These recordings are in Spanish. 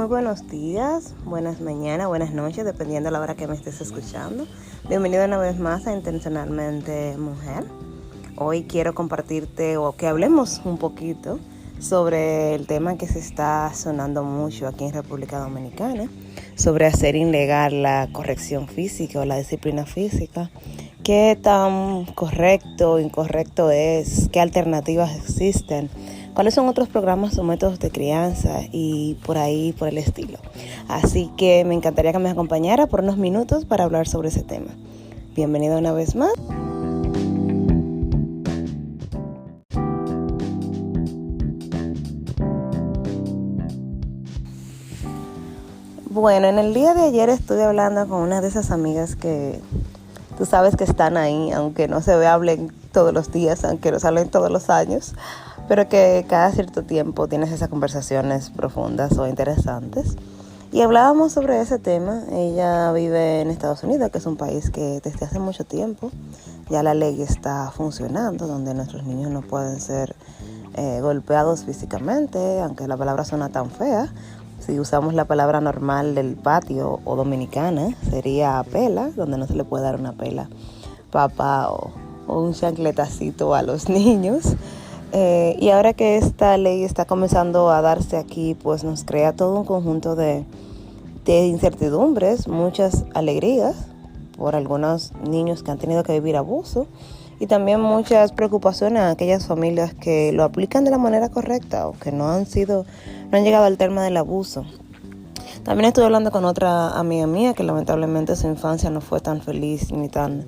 muy buenos días, buenas mañanas, buenas noches, dependiendo de la hora que me estés escuchando. Bienvenido una vez más a Intencionalmente Mujer. Hoy quiero compartirte o que hablemos un poquito sobre el tema que se está sonando mucho aquí en República Dominicana, sobre hacer ilegal la corrección física o la disciplina física. ¿Qué tan correcto o incorrecto es? ¿Qué alternativas existen? ¿Cuáles son otros programas o métodos de crianza? Y por ahí, por el estilo. Así que me encantaría que me acompañara por unos minutos para hablar sobre ese tema. Bienvenido una vez más. Bueno, en el día de ayer estuve hablando con una de esas amigas que tú sabes que están ahí, aunque no se hablen todos los días, aunque no se hablen todos los años, pero que cada cierto tiempo tienes esas conversaciones profundas o interesantes. Y hablábamos sobre ese tema. Ella vive en Estados Unidos, que es un país que desde hace mucho tiempo ya la ley está funcionando, donde nuestros niños no pueden ser golpeados físicamente, aunque la palabra suena tan fea. Si usamos la palabra normal del patio o dominicana, sería pela, donde no se le puede dar una pela, papá o un chancletacito a los niños. Y ahora que esta ley está comenzando a darse aquí, pues nos crea todo un conjunto de incertidumbres, muchas alegrías por algunos niños que han tenido que vivir abuso y también muchas preocupaciones a aquellas familias que lo aplican de la manera correcta o que no han llegado al tema del abuso. También estuve hablando con otra amiga mía que lamentablemente su infancia no fue tan feliz ni tan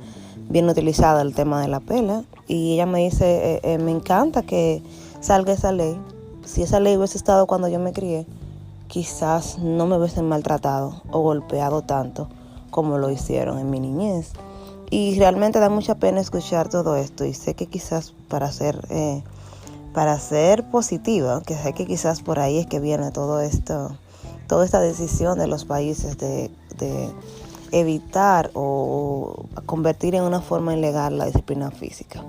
bien utilizada el tema de la pela, y ella me dice, me encanta que salga esa ley. Si esa ley hubiese estado cuando yo me crié, quizás no me hubiesen maltratado o golpeado tanto como lo hicieron en mi niñez. Y realmente da mucha pena escuchar todo esto, y sé que quizás para ser positiva, que sé que quizás por ahí es que viene toda esta decisión de los países de evitar o convertir en una forma ilegal la disciplina física.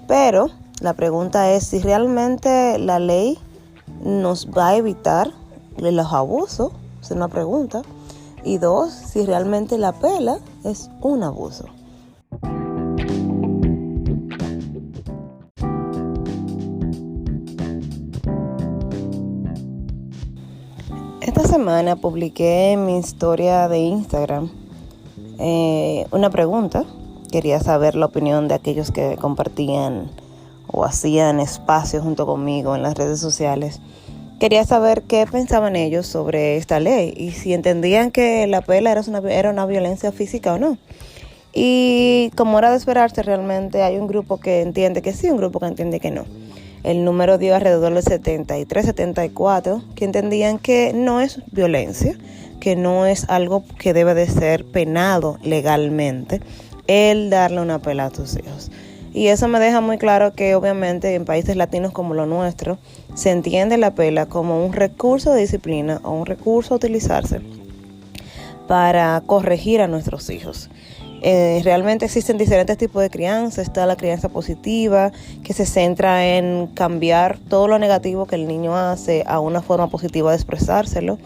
Pero la pregunta es si realmente la ley nos va a evitar los abusos, es una pregunta. Y dos, si realmente la pela es un abuso. Esta semana publiqué en mi historia de Instagram una pregunta. Quería saber la opinión de aquellos que compartían o hacían espacio junto conmigo en las redes sociales. Quería saber qué pensaban ellos sobre esta ley y si entendían que la pela era una violencia física o no. Y como era de esperarse, realmente hay un grupo que entiende que sí, un grupo que entiende que no. El número dio alrededor del 73-74, que entendían que no es violencia, que no es algo que debe de ser penado legalmente, el darle una pela a tus hijos. Y eso me deja muy claro que obviamente en países latinos como lo nuestro, se entiende la pela como un recurso de disciplina o un recurso a utilizarse para corregir a nuestros hijos. Realmente existen diferentes tipos de crianza. Está la crianza positiva, que se centra en cambiar todo lo negativo que el niño hace a una forma positiva de expresárselo.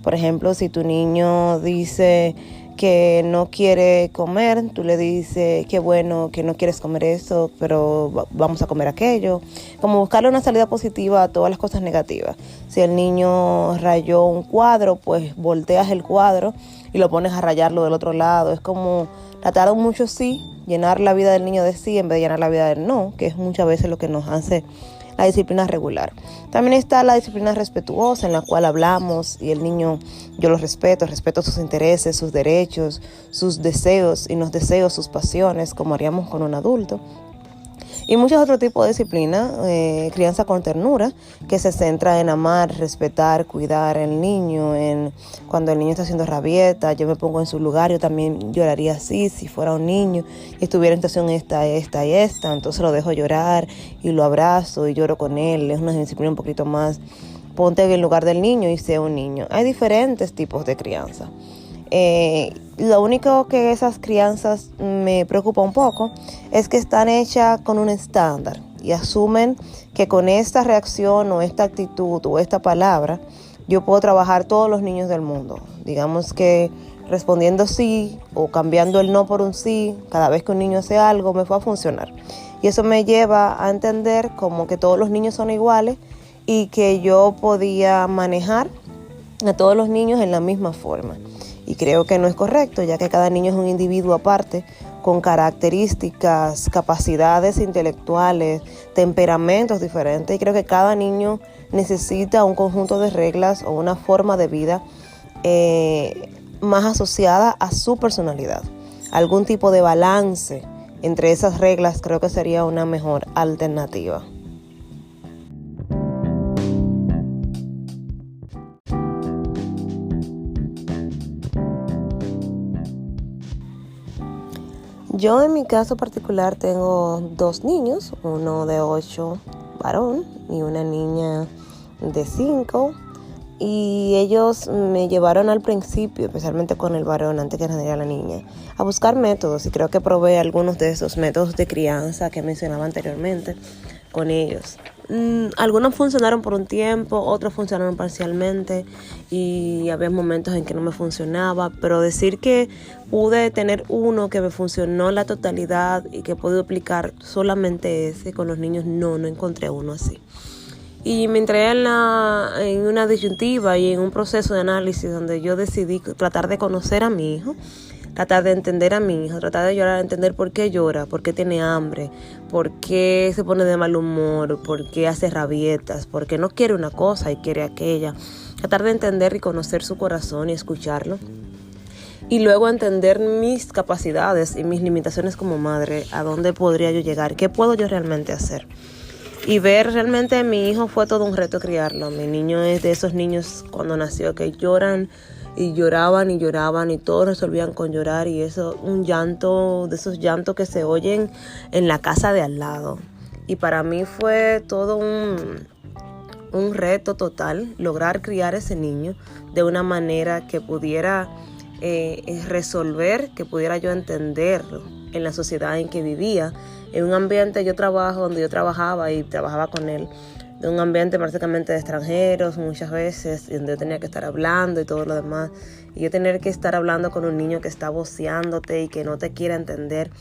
Por ejemplo, si tu niño dice que no quiere comer, tú le dices qué bueno que no quieres comer eso, pero vamos a comer aquello. Como buscarle una salida positiva a todas las cosas negativas. Si el niño rayó un cuadro, pues volteas el cuadro y lo pones a rayarlo del otro lado. Es como tratar de mucho sí, llenar la vida del niño de sí en vez de llenar la vida del no, que es muchas veces lo que nos hace la disciplina regular. También está la disciplina respetuosa, en la cual hablamos y el niño, yo lo respeto sus intereses, sus derechos, sus deseos y los deseos, sus pasiones, como haríamos con un adulto. Y muchos otros tipos de disciplina, crianza con ternura, que se centra en amar, respetar, cuidar al niño. Cuando el niño está haciendo rabieta, yo me pongo en su lugar, yo también lloraría así si fuera un niño y estuviera en situación esta, entonces lo dejo llorar y lo abrazo y lloro con él. Es una disciplina un poquito más, ponte en el lugar del niño y sea un niño. Hay diferentes tipos de crianza. Lo único que esas crianzas me preocupa un poco es que están hechas con un estándar y asumen que con esta reacción o esta actitud o esta palabra yo puedo trabajar todos los niños del mundo. Digamos que respondiendo sí o cambiando el no por un sí, cada vez que un niño hace algo, me fue a funcionar. Y eso me lleva a entender como que todos los niños son iguales y que yo podía manejar a todos los niños en la misma forma. Y creo que no es correcto, ya que cada niño es un individuo aparte, con características, capacidades intelectuales, temperamentos diferentes. Y creo que cada niño necesita un conjunto de reglas o una forma de vida más asociada a su personalidad. Algún tipo de balance entre esas reglas creo que sería una mejor alternativa. Yo en mi caso particular tengo 2 niños, uno de 8 varón y una niña de 5. Y ellos me llevaron al principio, especialmente con el varón, antes que naciera la niña, a buscar métodos. Y creo que probé algunos de esos métodos de crianza que mencionaba anteriormente con ellos. Algunos funcionaron por un tiempo, otros funcionaron parcialmente y había momentos en que no me funcionaba, pero decir que pude tener uno que me funcionó en la totalidad y que pude aplicar solamente ese con los niños, no encontré uno así. Y me entré en una disyuntiva y en un proceso de análisis donde yo decidí tratar de conocer a mi hijo, tratar de entender a mi hijo, tratar de llorar, entender por qué llora, por qué tiene hambre, por qué se pone de mal humor, por qué hace rabietas, por qué no quiere una cosa y quiere aquella. Tratar de entender y conocer su corazón y escucharlo. Y luego entender mis capacidades y mis limitaciones como madre, a dónde podría yo llegar, qué puedo yo realmente hacer. Y ver realmente a mi hijo fue todo un reto criarlo. Mi niño es de esos niños cuando nació que lloran y lloraban y lloraban y todos resolvían con llorar, y eso, un llanto, de esos llantos que se oyen en la casa de al lado. Y para mí fue todo un reto total lograr criar a ese niño de una manera que pudiera resolver, que pudiera yo entenderlo en la sociedad en que vivía. En un ambiente donde yo trabajaba y trabajaba con él, de un ambiente prácticamente de extranjeros muchas veces, donde yo tenía que estar hablando y todo lo demás. Y yo tener que estar hablando con un niño que está voceándote y que no te quiere entender,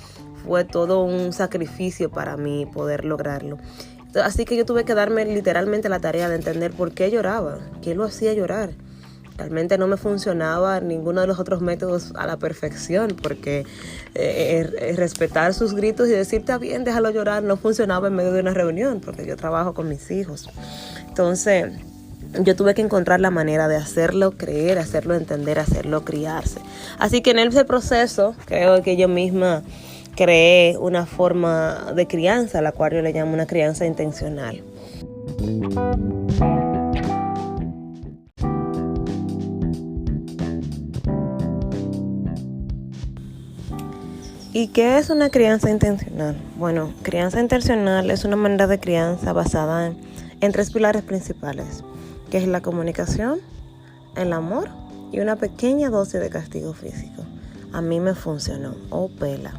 fue todo un sacrificio para mí poder lograrlo. Así que yo tuve que darme literalmente la tarea de entender por qué lloraba, qué lo hacía llorar. Realmente no me funcionaba ninguno de los otros métodos a la perfección, porque respetar sus gritos y decir está bien, déjalo llorar, no funcionaba en medio de una reunión, porque yo trabajo con mis hijos. Entonces yo tuve que encontrar la manera de hacerlo creer, hacerlo entender, hacerlo criarse. Así que en ese proceso creo que yo misma creé una forma de crianza, la cual yo le llamo una crianza intencional. ¿Y qué es una crianza intencional? Bueno, crianza intencional es una manera de crianza basada en 3 pilares principales, que es la comunicación, el amor y una pequeña dosis de castigo físico. A mí me funcionó, pela.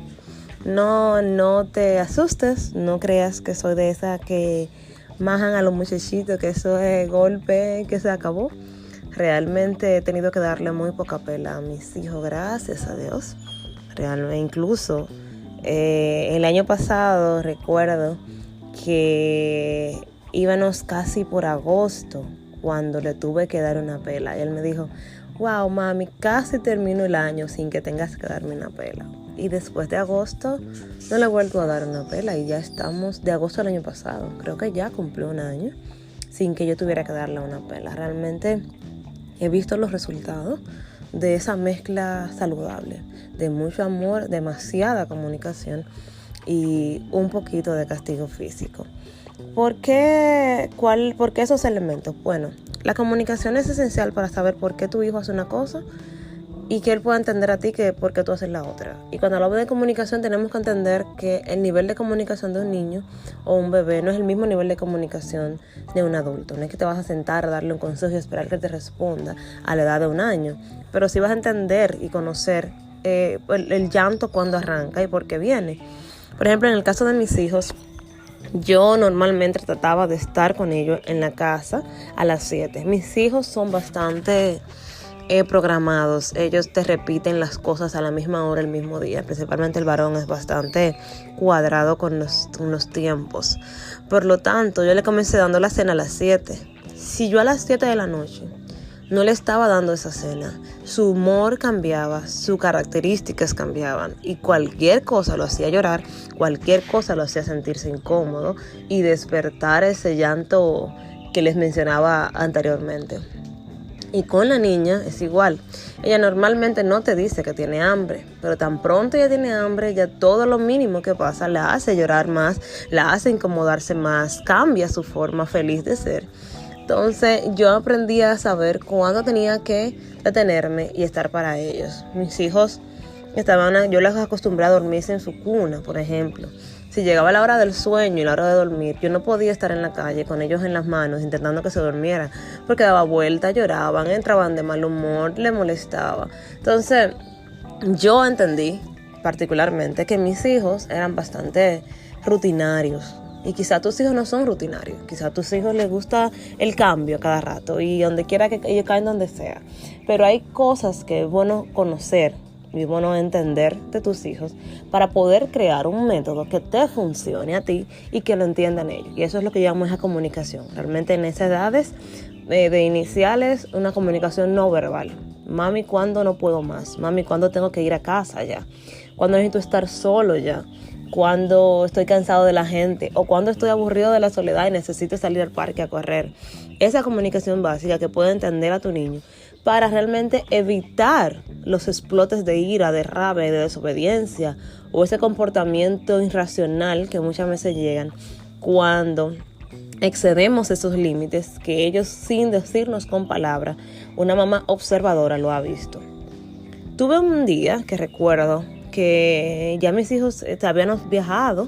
No te asustes, no creas que soy de esas que majan a los muchachitos, que eso es golpe, que se acabó. Realmente he tenido que darle muy poca pela a mis hijos, gracias a Dios. Realmente, incluso el año pasado recuerdo que íbamos casi por agosto cuando le tuve que dar una pela. Y él me dijo, wow, mami, casi termino el año sin que tengas que darme una pela. Y después de agosto no le he vuelto a dar una pela y ya estamos de agosto del año pasado. Creo que ya cumplió un año sin que yo tuviera que darle una pela. Realmente he visto los resultados de esa mezcla saludable, de mucho amor, demasiada comunicación y un poquito de castigo físico. ¿Por qué esos elementos? Bueno, la comunicación es esencial para saber por qué tu hijo hace una cosa y que él pueda entender a ti que por qué tú haces la otra. Y cuando hablamos de comunicación tenemos que entender que el nivel de comunicación de un niño o un bebé no es el mismo nivel de comunicación de un adulto. No es que te vas a sentar a darle un consejo y esperar que te responda a la edad de 1 año, pero sí vas a entender y conocer el llanto cuando arranca y por qué viene. Por ejemplo, en el caso de mis hijos, Yo normalmente trataba de estar con ellos en la casa a las 7. Mis hijos son bastante programados. Ellos te repiten las cosas a la misma hora, el mismo día. Principalmente el varón es bastante cuadrado con los tiempos. Por lo tanto, yo le comencé dando la cena a las 7. Si yo a las 7 de la noche no le estaba dando esa cena, su humor cambiaba, sus características cambiaban y cualquier cosa lo hacía llorar, cualquier cosa lo hacía sentirse incómodo y despertar ese llanto que les mencionaba anteriormente. Y con la niña es igual. Ella normalmente no te dice que tiene hambre, pero tan pronto ella tiene hambre, ya todo lo mínimo que pasa la hace llorar más, la hace incomodarse más, cambia su forma feliz de ser. Entonces yo aprendí a saber cuándo tenía que detenerme y estar para ellos. Mis hijos yo les acostumbré a dormirse en su cuna, por ejemplo. Si llegaba la hora del sueño y la hora de dormir, yo no podía estar en la calle con ellos en las manos intentando que se durmieran, porque daba vuelta, lloraban, entraban de mal humor, le molestaba. Entonces yo entendí particularmente que mis hijos eran bastante rutinarios. Y quizá tus hijos no son rutinarios, quizá a tus hijos les gusta el cambio cada rato y donde quiera que ellos caen, donde sea. Pero hay cosas que es bueno conocer y es bueno entender de tus hijos para poder crear un método que te funcione a ti y que lo entiendan ellos. Y eso es lo que llamamos esa comunicación. Realmente en esas edades de iniciales, una comunicación no verbal. Mami, ¿cuándo no puedo más? Mami, ¿cuándo tengo que ir a casa ya? ¿Cuándo necesito estar solo ya? Cuando estoy cansado de la gente o cuando estoy aburrido de la soledad y necesito salir al parque a correr. Esa comunicación básica que puede entender a tu niño para realmente evitar los explotes de ira, de rabia, de desobediencia o ese comportamiento irracional que muchas veces llegan cuando excedemos esos límites que ellos, sin decirnos con palabras, una mamá observadora lo ha visto. Tuve un día que recuerdo que ya mis hijos habíamos viajado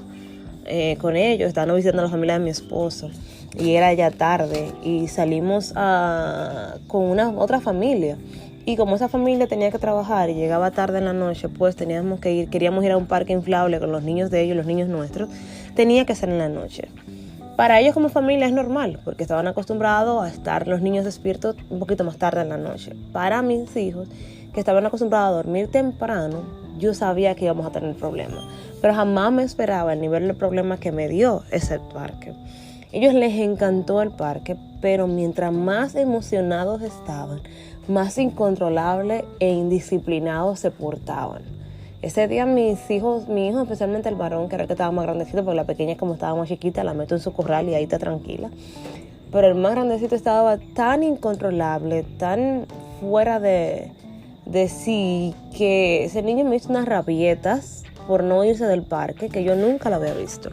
con ellos, estaban visitando a la familia de mi esposo y era ya tarde y salimos con una otra familia y como esa familia tenía que trabajar y llegaba tarde en la noche, pues queríamos ir a un parque inflable con los niños de ellos, los niños nuestros, tenía que ser en la noche. Para ellos como familia es normal, porque estaban acostumbrados a estar los niños despiertos un poquito más tarde en la noche. Para mis hijos, que estaban acostumbrados a dormir temprano, yo sabía que íbamos a tener problemas. Pero jamás me esperaba el nivel de problemas que me dio ese parque. A ellos les encantó el parque, pero mientras más emocionados estaban, más incontrolables e indisciplinados se portaban. Ese día mi hijo, especialmente el varón, que era el que estaba más grandecito, porque la pequeña como estaba más chiquita, la meto en su corral y ahí está tranquila. Pero el más grandecito estaba tan incontrolable, tan fuera de sí, que ese niño me hizo unas rabietas por no irse del parque que yo nunca la había visto.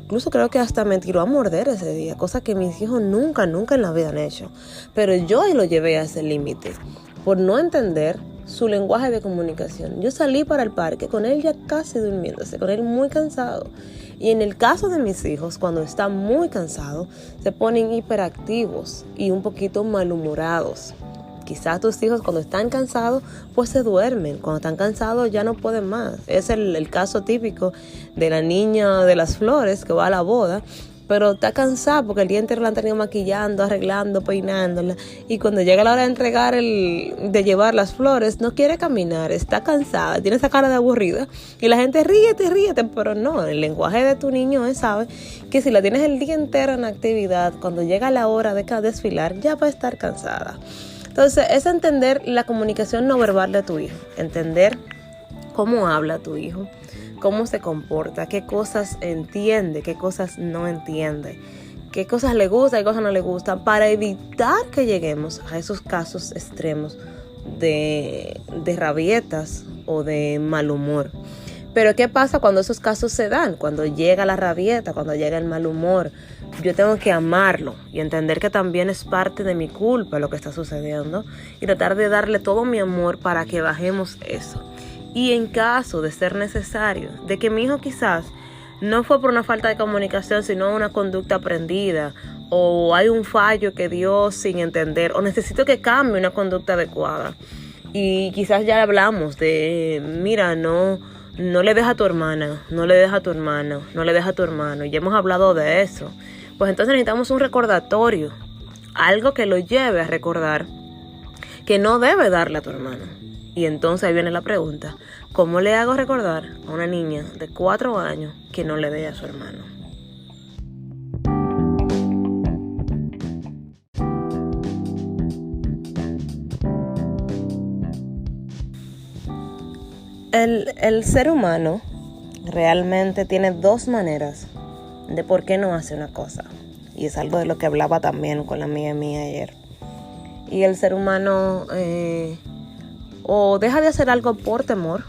Incluso creo que hasta me tiró a morder ese día, cosa que mis hijos nunca en la vida han hecho. Pero yo lo llevé a ese límite por no entender su lenguaje de comunicación. Yo salí para el parque con él ya casi durmiéndose, con él muy cansado. Y en el caso de mis hijos, cuando están muy cansados, se ponen hiperactivos y un poquito malhumorados. Quizás tus hijos cuando están cansados, pues se duermen. Cuando están cansados ya no pueden más. Es el caso típico de la niña de las flores que va a la boda, pero está cansada porque el día entero la han tenido maquillando, arreglando, peinándola. Y cuando llega la hora de llevar las flores, no quiere caminar, está cansada, tiene esa cara de aburrida. Y la gente ríete, pero no, el lenguaje de tu niño sabe que si la tienes el día entero en actividad, cuando llega la hora de desfilar, ya va a estar cansada. Entonces, es entender la comunicación no verbal de tu hijo, entender cómo habla tu hijo, cómo se comporta, qué cosas entiende, qué cosas no entiende, qué cosas le gustan, qué cosas no le gustan, para evitar que lleguemos a esos casos extremos de rabietas o de mal humor. Pero ¿qué pasa cuando esos casos se dan? Cuando llega la rabieta, cuando llega el mal humor. Yo tengo que amarlo y entender que también es parte de mi culpa lo que está sucediendo y tratar de darle todo mi amor para que bajemos eso. Y en caso de ser necesario, de que mi hijo quizás no fue por una falta de comunicación, sino una conducta aprendida, o hay un fallo que dio sin entender, o necesito que cambie una conducta adecuada. Y quizás ya hablamos de, mira, no no le dejes a tu hermana, no le dejes a tu hermano, no le dejes a tu hermano. Ya hemos hablado de eso. Pues entonces necesitamos un recordatorio, algo que lo lleve a recordar que no debe darle a tu hermano. Y entonces ahí viene la pregunta, ¿cómo le hago recordar a una niña de 4 años que no le dé a su hermano? El ser humano realmente tiene 2 maneras de por qué no hace una cosa. Y es algo de lo que hablaba también con la amiga mía ayer. Y el ser humano o deja de hacer algo por temor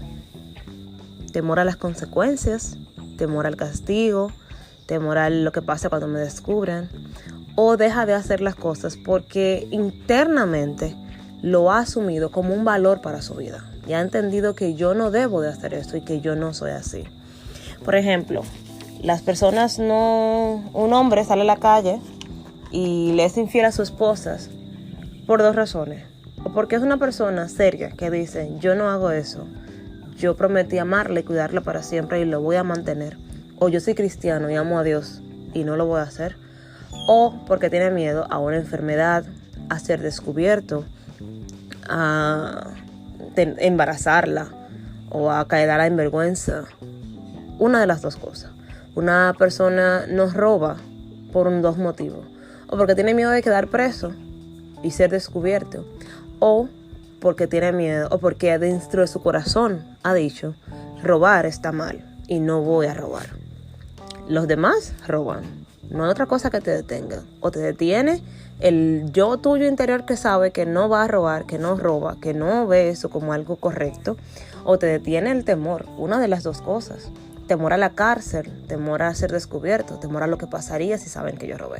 a las consecuencias, temor al castigo, temor a lo que pasa cuando me descubran, o deja de hacer las cosas porque internamente lo ha asumido como un valor para su vida. Y ha entendido que yo no debo de hacer esto y que yo no soy así. Por ejemplo, un hombre sale a la calle y le es infiel a su esposa por 2 razones. O porque es una persona seria que dice, yo no hago eso, yo prometí amarla y cuidarla para siempre y lo voy a mantener. O yo soy cristiano y amo a Dios y no lo voy a hacer. O porque tiene miedo a una enfermedad, a ser descubierto, a embarazarla o a quedar en vergüenza. Una de las 2 cosas. Una persona nos roba por 2 motivos. O porque tiene miedo de quedar preso y ser descubierto. O porque tiene miedo, o porque dentro de su corazón ha dicho, robar está mal y no voy a robar. Los demás roban. No hay otra cosa que te detenga. O te detiene el yo tuyo interior que sabe que no va a robar, que no roba, que no ve eso como algo correcto. O te detiene el temor. Una de las 2 cosas. Temor a la cárcel, temor a ser descubierto, temor a lo que pasaría si saben que yo robé.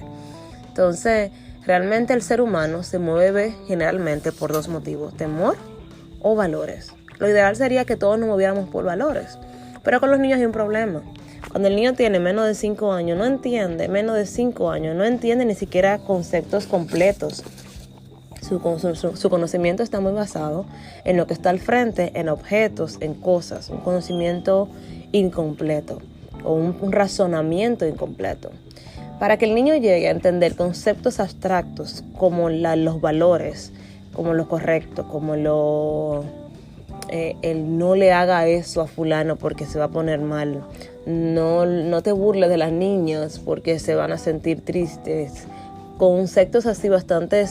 Entonces, realmente el ser humano se mueve generalmente por 2 motivos, temor o valores. Lo ideal sería que todos nos moviéramos por valores, pero con los niños hay un problema. Cuando el niño tiene menos de 5 años, no entiende ni siquiera conceptos completos. Su conocimiento está muy basado en lo que está al frente, en objetos, en cosas, un conocimiento incompleto o un razonamiento incompleto. Para que el niño llegue a entender conceptos abstractos como los valores, como lo correcto, como el no le haga eso a fulano porque se va a poner mal, no te burles de las niñas porque se van a sentir tristes, conceptos así bastante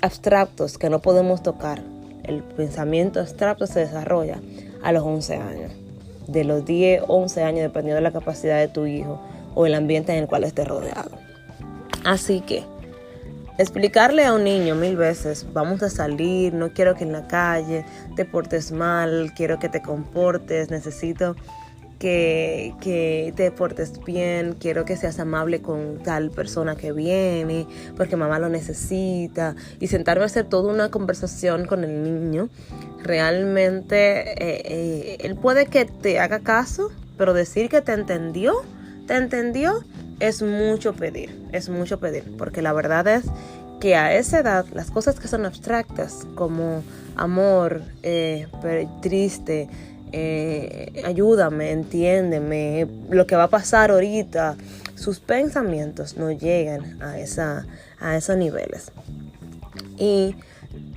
abstractos que no podemos tocar. El pensamiento abstracto se desarrolla a los 11 años, de los 10, 11 años, dependiendo de la capacidad de tu hijo o el ambiente en el cual esté rodeado. Así que explicarle a un niño 1000 veces, vamos a salir, no quiero que en la calle te portes mal, quiero que te comportes, necesito que te portes bien, quiero que seas amable con tal persona que viene, porque mamá lo necesita, y sentarme a hacer toda una conversación con el niño. Realmente él puede que te haga caso, pero decir que te entendió, es mucho pedir, porque la verdad es que a esa edad las cosas que son abstractas como amor, triste, ayúdame, entiéndeme, lo que va a pasar ahorita, sus pensamientos no llegan a esos niveles. Y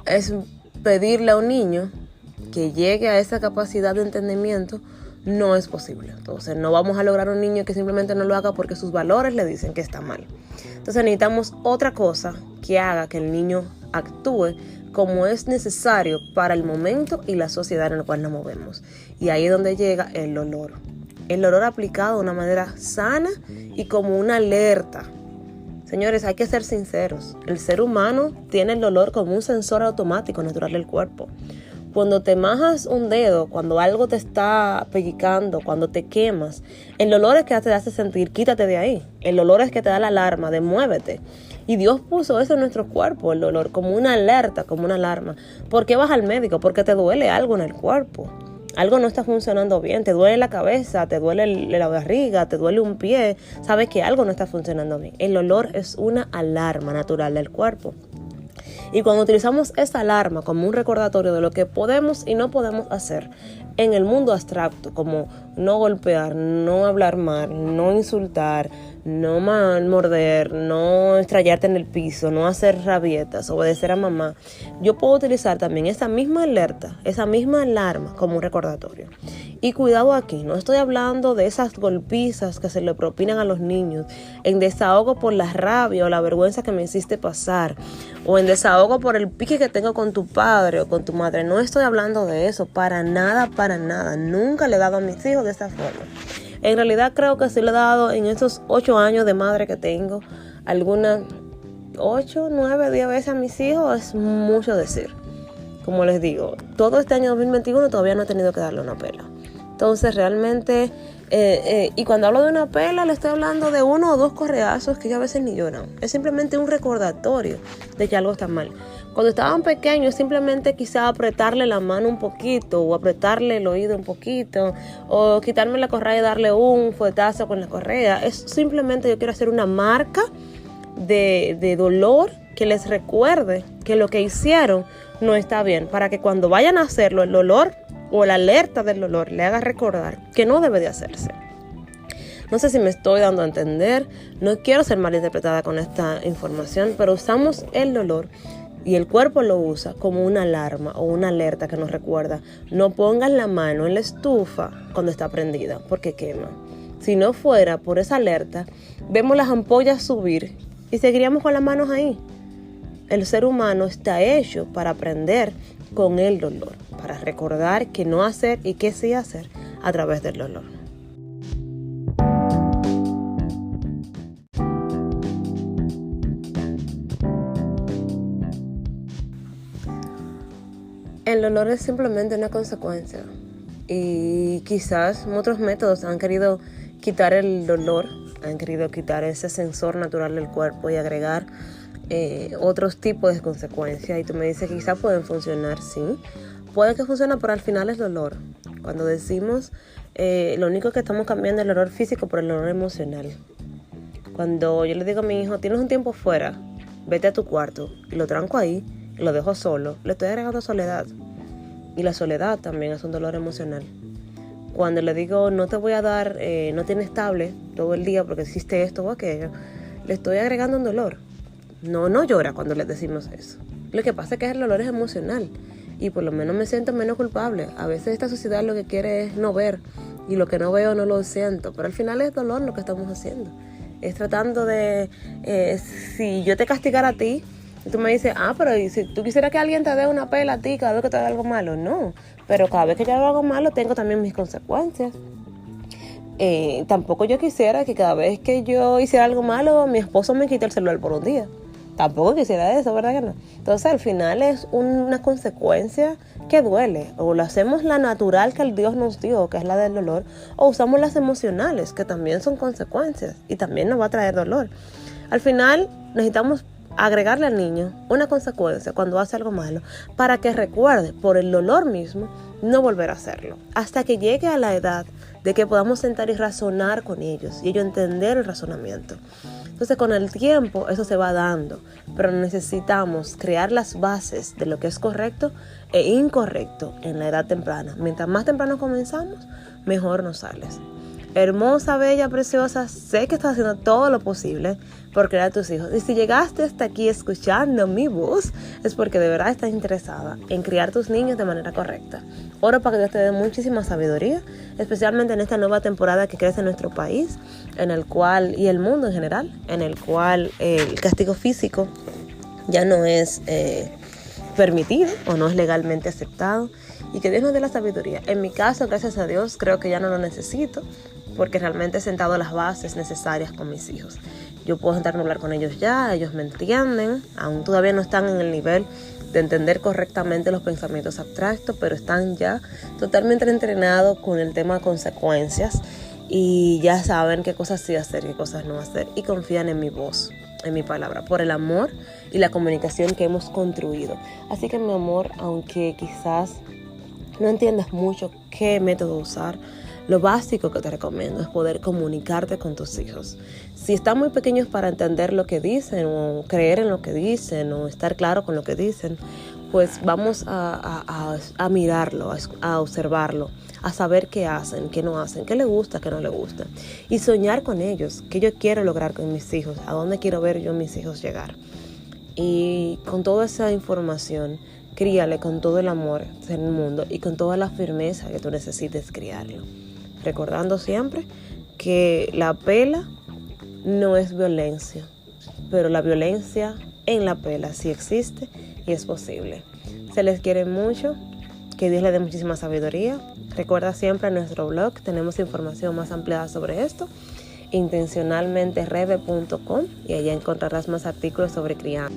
es pedirle a un niño que llegue a esa capacidad de entendimiento no es posible. Entonces no vamos a lograr un niño que simplemente no lo haga porque sus valores le dicen que está mal. Entonces necesitamos otra cosa que haga que el niño actúe como es necesario para el momento y la sociedad en la cual nos movemos. Y ahí es donde llega el olor. El olor aplicado de una manera sana y como una alerta. Señores, hay que ser sinceros. El ser humano tiene el olor como un sensor automático natural del cuerpo. Cuando te majas un dedo, cuando algo te está pellizcando, cuando te quemas, el olor es que te hace sentir, quítate de ahí. El olor es que te da la alarma de muévete. Y Dios puso eso en nuestro cuerpo, el olor, como una alerta, como una alarma. ¿Por qué vas al médico? Porque te duele algo en el cuerpo. Algo no está funcionando bien, te duele la cabeza, te duele la barriga, te duele un pie. Sabes que algo no está funcionando bien. El olor es una alarma natural del cuerpo. Y cuando utilizamos esa alarma como un recordatorio de lo que podemos y no podemos hacer, en el mundo abstracto, como no golpear, no hablar mal, no insultar, no morder, no estrellarte en el piso, no hacer rabietas, obedecer a mamá, yo puedo utilizar también esa misma alerta, esa misma alarma como un recordatorio. Y cuidado aquí, no estoy hablando de esas golpizas que se le propinan a los niños, en desahogo por la rabia o la vergüenza que me hiciste pasar, o en desahogo por el pique que tengo con tu padre o con tu madre. No estoy hablando de eso, para nada, nunca le he dado a mis hijos de esa forma. En realidad creo que sí le he dado en esos 8 años de madre que tengo, algunas 8, 9, 10 veces a mis hijos, es mucho decir. Como les digo, todo este año 2021 todavía no he tenido que darle una pela. Entonces realmente, y cuando hablo de una pela, le estoy hablando de 1 o 2 correazos que ya a veces ni lloran. Es simplemente un recordatorio de que algo está mal. Cuando estaban pequeños, simplemente quizá apretarle la mano un poquito, o apretarle el oído un poquito, o quitarme la correa y darle un fuetazo con la correa. Es simplemente yo quiero hacer una marca de dolor que les recuerde que lo que hicieron no está bien, para que cuando vayan a hacerlo, el dolor o la alerta del dolor le haga recordar que no debe de hacerse. No sé si me estoy dando a entender, no quiero ser malinterpretada con esta información, pero usamos el dolor y el cuerpo lo usa como una alarma o una alerta que nos recuerda: no pongan la mano en la estufa cuando está prendida porque quema. Si no fuera por esa alerta, vemos las ampollas subir y seguiríamos con las manos ahí. El ser humano está hecho para aprender con el dolor, para recordar qué no hacer y qué sí hacer a través del dolor. El dolor es simplemente una consecuencia, y quizás otros métodos han querido quitar el dolor, han querido quitar ese sensor natural del cuerpo y agregar otros tipos de consecuencias. Y tú me dices que quizás pueden funcionar, sí, puede que funcione, pero al final es dolor. Cuando decimos, lo único que estamos cambiando es el dolor físico por el dolor emocional. Cuando yo le digo a mi hijo: tienes un tiempo fuera, vete a tu cuarto, y lo tranco ahí y lo dejo solo, le estoy agregando soledad. Y la soledad también es un dolor emocional. Cuando le digo: no te voy a dar, no tienes tablet todo el día porque hiciste esto o aquello, le estoy agregando un dolor. No llora cuando le decimos eso. Lo que pasa es que el dolor es emocional, y por lo menos me siento menos culpable. A veces esta sociedad lo que quiere es no ver, y lo que no veo no lo siento, pero al final es dolor lo que estamos haciendo. Es tratando de, si yo te castigara a ti, y tú me dices: pero si tú quisieras que alguien te dé una pela a ti cada vez que te haga algo malo. No, pero cada vez que yo hago algo malo tengo también mis consecuencias. Tampoco yo quisiera que cada vez que yo hiciera algo malo mi esposo me quite el celular por un día. Tampoco quisiera eso, ¿verdad que no? Entonces al final es una consecuencia que duele. O lo hacemos la natural que el Dios nos dio, que es la del dolor, o usamos las emocionales, que también son consecuencias y también nos va a traer dolor. Al final necesitamos agregarle al niño una consecuencia cuando hace algo malo, para que recuerde por el dolor mismo no volver a hacerlo, hasta que llegue a la edad de que podamos sentar y razonar con ellos y ellos entender el razonamiento. Entonces con el tiempo eso se va dando, pero necesitamos crear las bases de lo que es correcto e incorrecto en la edad temprana. Mientras más temprano comenzamos, mejor nos sales. Hermosa, bella, preciosa, sé que estás haciendo todo lo posible por crear a tus hijos. Y si llegaste hasta aquí escuchando mi voz, es porque de verdad estás interesada en criar tus niños de manera correcta. Oro para que Dios te dé muchísima sabiduría, especialmente en esta nueva temporada que crece en nuestro país, en el cual, y el mundo en general, en el cual el castigo físico ya no es permitido o no es legalmente aceptado, y que Dios nos dé la sabiduría. En mi caso, gracias a Dios, creo que ya no lo necesito, porque realmente he sentado las bases necesarias con mis hijos. Yo puedo sentarme a hablar con ellos ya, ellos me entienden, aún todavía no están en el nivel de entender correctamente los pensamientos abstractos, pero están ya totalmente entrenados con el tema de consecuencias, y ya saben qué cosas sí hacer, qué cosas no hacer, y confían en mi voz, en mi palabra, por el amor y la comunicación que hemos construido. Así que, mi amor, aunque quizás no entiendas mucho qué método usar, lo básico que te recomiendo es poder comunicarte con tus hijos. Si están muy pequeños para entender lo que dicen, o creer en lo que dicen, o estar claro con lo que dicen, pues vamos a mirarlo, a observarlo, a saber qué hacen, qué no hacen, qué les gusta, qué no les gusta. Y soñar con ellos, qué yo quiero lograr con mis hijos, a dónde quiero ver yo a mis hijos llegar. Y con toda esa información, críale con todo el amor del mundo y con toda la firmeza que tú necesites criarlo. Recordando siempre que la pela no es violencia, pero la violencia en la pela sí existe y es posible. Se les quiere mucho, que Dios les dé muchísima sabiduría. Recuerda siempre en nuestro blog, tenemos información más ampliada sobre esto, intencionalmentereve.com, y allá encontrarás más artículos sobre crianza.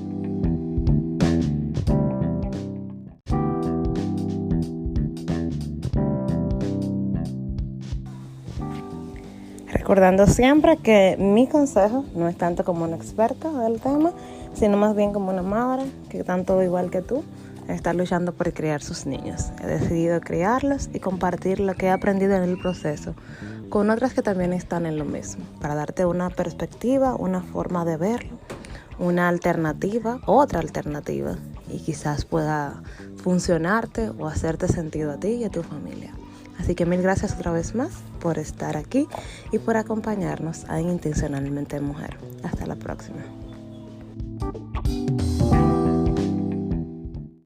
Recordando siempre que mi consejo no es tanto como una experta del tema, sino más bien como una madre que tanto igual que tú está luchando por criar sus niños. He decidido criarlos y compartir lo que he aprendido en el proceso con otras que también están en lo mismo, para darte una perspectiva, una forma de verlo, una alternativa, otra alternativa, y quizás pueda funcionarte o hacerte sentido a ti y a tu familia. Así que mil gracias otra vez más por estar aquí y por acompañarnos en Intencionalmente Mujer. Hasta la próxima.